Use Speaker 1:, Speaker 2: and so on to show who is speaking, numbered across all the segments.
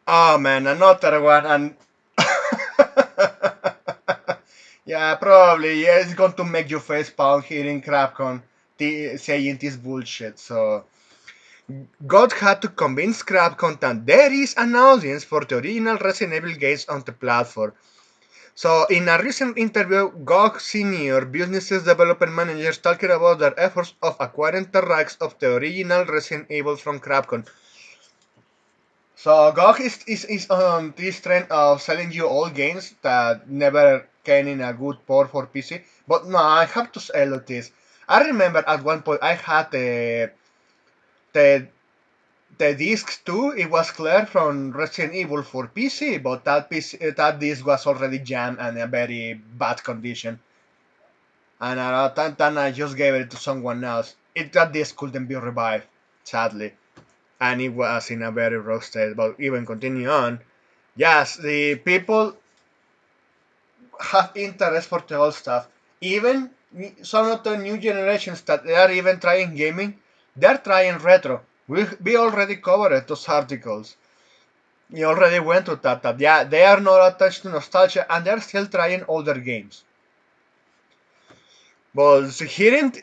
Speaker 1: Oh man, another one, and yeah, probably. Yeah, it's going to make you face palm hearing crapcon saying this bullshit. So God had to convince Crapcon that there is an audience for the original Resident Evil games on the platform. So, in a recent interview, GOG senior businesses development managers talked about their efforts of acquiring the rights of the original Resident Evil from Crapcon. So, GOG is on this trend of selling you old games that never came in a good port for PC. But no, I have to say look this. I remember at one point I had the the disc too. It was clear from Resident Evil for PC, but that disc was already jammed and in a very bad condition. And at that time I just gave it to someone else. That disc couldn't be revived, sadly, and it was in a very rough state. But even continue on, yes, the people have interest for the old stuff. Even some of the new generations that they are even trying gaming, they're trying retro. We already covered those articles. We already went to that. Yeah, they are not attached to nostalgia and they're still trying older games. But hearing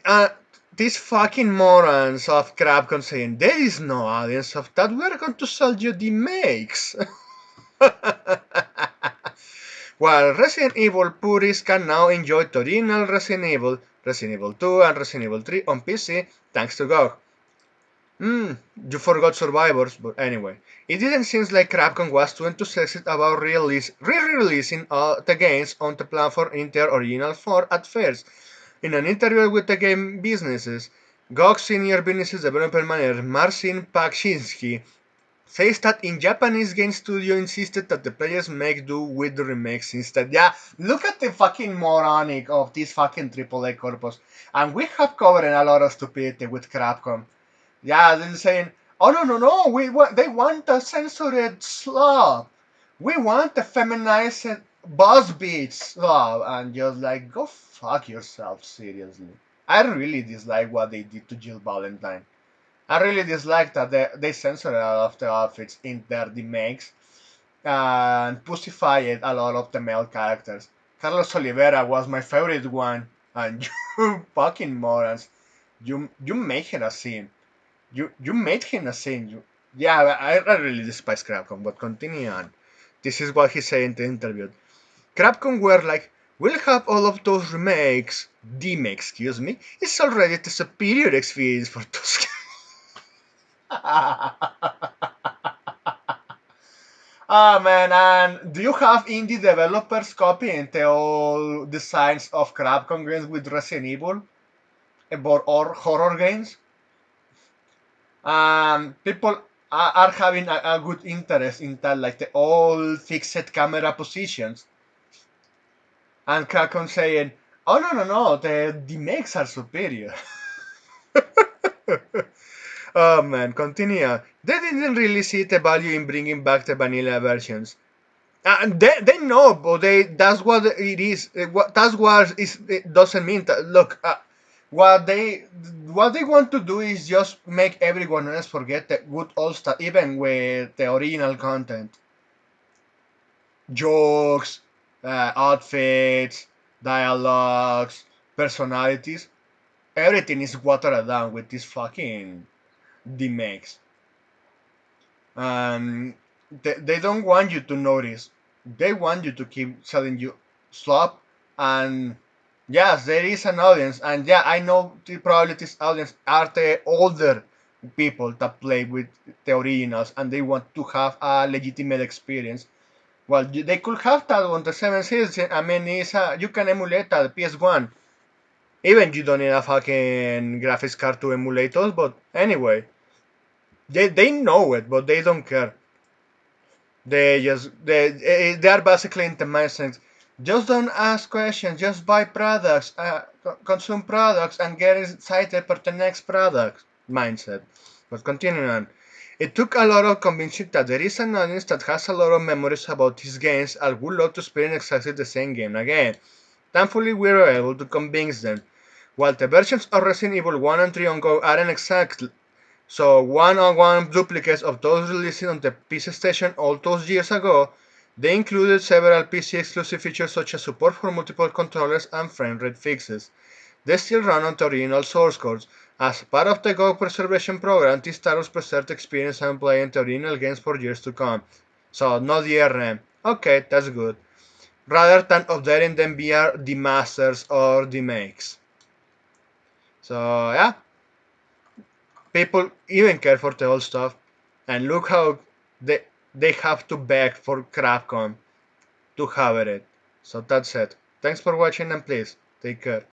Speaker 1: these fucking morons of Capcom saying there is no audience of that, we're going to sell you the makes. While Resident Evil purists can now enjoy the original Resident Evil, Resident Evil 2 and Resident Evil 3 on PC thanks to GOG. You forgot Survivors, but anyway. It didn't seem like Capcom was too enthusiastic about re-releasing the games on the platform in their original form at first. In an interview with the game businesses, GOG senior business development manager Marcin Pakshinsky says that in Japanese game studio insisted that the players make do with the remakes instead. Yeah, look at the fucking moronic of this fucking AAA corpus. And we have covered a lot of stupidity with Capcom. Yeah, they're saying, oh no, they want a censored slop. We want a feminized boss beat slop. And just like, go fuck yourself, seriously. I really dislike what they did to Jill Valentine. I really dislike that they censored a lot of the outfits in their remakes and pussified a lot of the male characters. Carlos Oliveira was my favorite one, and you fucking morons, you make her a scene. You made him a saint. Yeah, I really despise Crapcom, but continue on. This is what he said in the interview. Crapcom were like, we'll have all of those remakes. Excuse me. It's already the superior experience for those. Ah man, and do you have indie developers copying the old designs of Crapcom games with Resident Evil or horror games? People are having a good interest in that, like the all fixed camera positions. And Kraken saying, "Oh no, the makes are superior." Oh man, continue. They didn't really see the value in bringing back the vanilla versions. And they know, but that's what it is. That's what it doesn't mean that. Look, what they what they want to do is just make everyone else forget the good old stuff, even with the original content, jokes, outfits, dialogues, personalities. Everything is watered down with this fucking remakes. And they don't want you to notice. They want you to keep selling you slop. And yes, there is an audience. And yeah, I know probably this audience are the older people that play with the originals and they want to have a legitimate experience. Well, they could have that on the 7 Series. I mean, you can emulate that PS1. Even you don't need a fucking graphics card to emulate those, but anyway, they know it, but they don't care. They are basically in the mindset. Just don't ask questions. Just buy products, consume products, and get excited for the next product mindset. But continuing on, it took a lot of convincing that there is an audience that has a lot of memories about these games and would love to experience exactly the same game again. Thankfully, we were able to convince them. While the versions of Resident Evil 1 and 3 on Go aren't exact So one-on-one duplicates of those released on the PC Station all those years ago. They included several PC exclusive features such as support for multiple controllers and frame rate fixes. They still run on the original source codes. As part of the GOG preservation program, these titles preserve the experience and playing the original games for years to come. So no DRM. Okay, that's good. Rather than updating them via demasters or demakes. So yeah, people even care for the old stuff. And look how they have to beg for Crapcom to have it. So that's it. Thanks for watching and please take care.